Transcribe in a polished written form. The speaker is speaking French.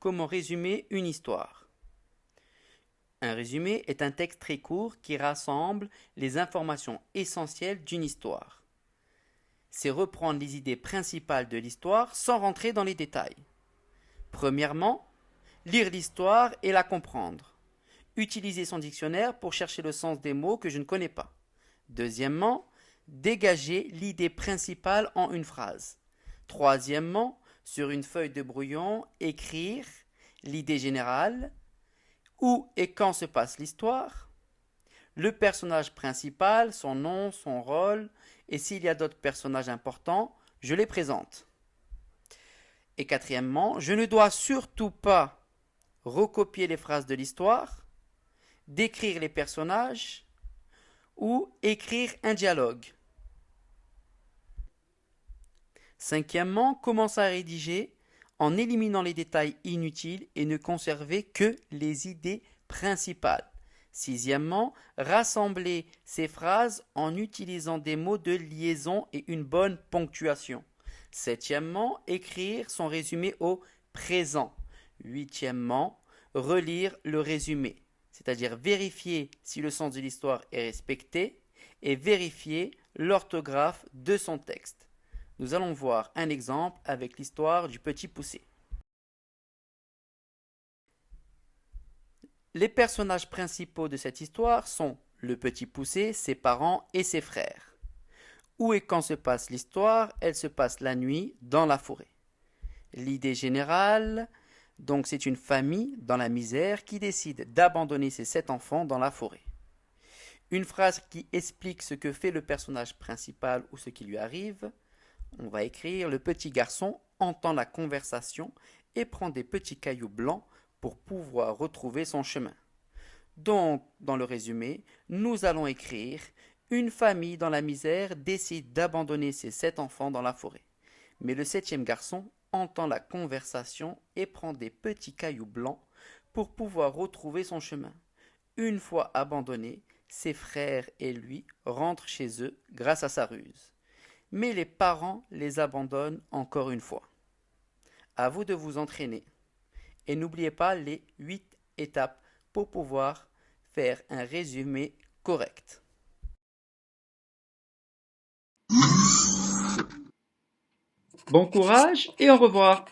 comment résumer une histoire. Un résumé est un texte très court qui rassemble les informations essentielles d'une histoire. C'est reprendre les idées principales de l'histoire sans rentrer dans les détails. Premièrement, lire l'histoire et la comprendre. Utiliser son dictionnaire pour chercher le sens des mots que je ne connais pas. Deuxièmement, dégager l'idée principale en une phrase. Troisièmement, sur une feuille de brouillon, écrire l'idée générale, où et quand se passe l'histoire, le personnage principal, son nom, son rôle, et s'il y a d'autres personnages importants, je les présente. Et quatrièmement, je ne dois surtout pas recopier les phrases de l'histoire, décrire les personnages ou écrire un dialogue. Cinquièmement, commencer à rédiger en éliminant les détails inutiles et ne conserver que les idées principales. Sixièmement, rassembler ces phrases en utilisant des mots de liaison et une bonne ponctuation. Septièmement, écrire son résumé au présent. Huitièmement, relire le résumé, c'est-à-dire vérifier si le sens de l'histoire est respecté et vérifier l'orthographe de son texte. Nous allons voir un exemple avec l'histoire du Petit Poucet. Les personnages principaux de cette histoire sont le Petit Poucet, ses parents et ses frères. Où et quand se passe l'histoire? Elle se passe la nuit dans la forêt. L'idée générale, donc c'est une famille dans la misère qui décide d'abandonner ses 7 enfants dans la forêt. Une phrase qui explique ce que fait le personnage principal ou ce qui lui arrive. On va écrire: le petit garçon entend la conversation et prend des petits cailloux blancs pour pouvoir retrouver son chemin. Donc, dans le résumé, nous allons écrire: une famille dans la misère décide d'abandonner ses 7 enfants dans la forêt. Mais le 7e garçon entend la conversation et prend des petits cailloux blancs pour pouvoir retrouver son chemin. Une fois abandonnés, ses frères et lui rentrent chez eux grâce à sa ruse. Mais les parents les abandonnent encore une fois. À vous de vous entraîner. Et n'oubliez pas les 8 étapes pour pouvoir faire un résumé correct. Bon courage et au revoir.